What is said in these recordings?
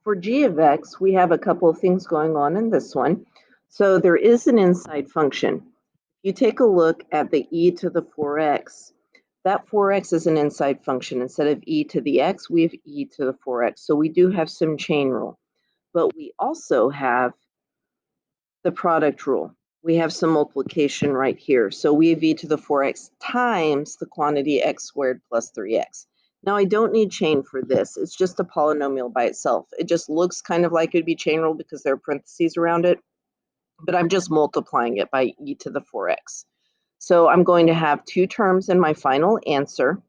For g of x, we have a couple of things going on in this one. So there is an inside function. You take a look at the e to the 4x. That 4x is an inside function. Instead of e to the x, we have e to the 4x. So we do have some chain rule. But we also have the product rule. We have some multiplication right here. So we have e to the 4x times the quantity x squared plus 3x. Now, I don't need chain for this. It's just a polynomial by itself. It just looks kind of like it would be chain rule because there are parentheses around it, but I'm just multiplying it by e to the 4x. So I'm going to have two terms in my final answer.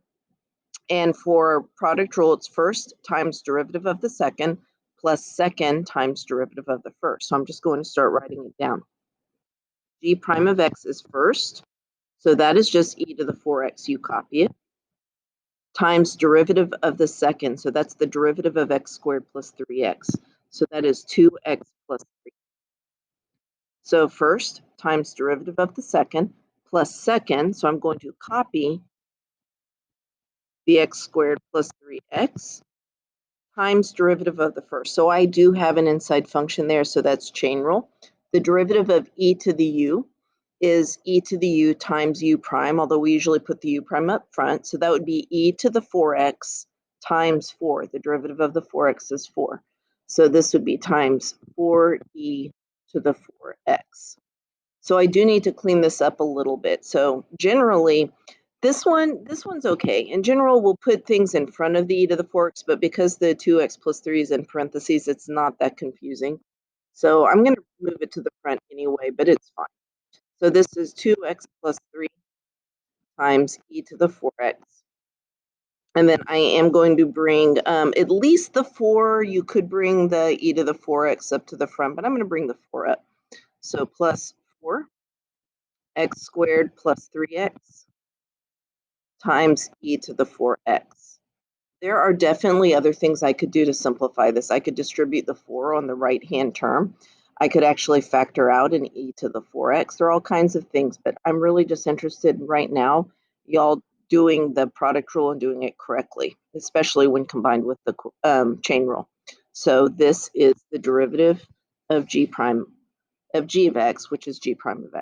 And for product rule, it's first times derivative of the second plus second times derivative of the first. So I'm just going to start writing it down. G prime of x is first, so that is just e to the 4x, you copy it, times derivative of the second, so that's the derivative of x squared plus 3x, so that is 2x plus 3. So first times derivative of the second plus second, so I'm going to copy the x squared plus 3x times derivative of the first. So I do have an inside function there, so that's chain rule. The derivative of e to the u is e to the u times u prime, although we usually put the u prime up front. So that would be e to the 4x times 4. The derivative of the 4x is 4. So this would be times 4e to the 4x. So I do need to clean this up a little bit. So generally, this one's okay. In general, we'll put things in front of the e to the 4x, but because the 2x plus 3 is in parentheses, it's not that confusing. So I'm going to move it to the front anyway, but it's fine. So this is 2x plus 3 times e to the 4x. And then I am going to bring at least the 4. You could bring the e to the 4x up to the front, but I'm going to bring the 4 up. So plus 4 x squared plus 3x times e to the 4x. There are definitely other things I could do to simplify this. I could distribute the 4 on the right-hand term. I could actually factor out an e to the 4x. There are all kinds of things, but I'm really just interested right now, y'all doing the product rule and doing it correctly, especially when combined with the chain rule. So this is the derivative of g prime of g of x, which is g prime of x.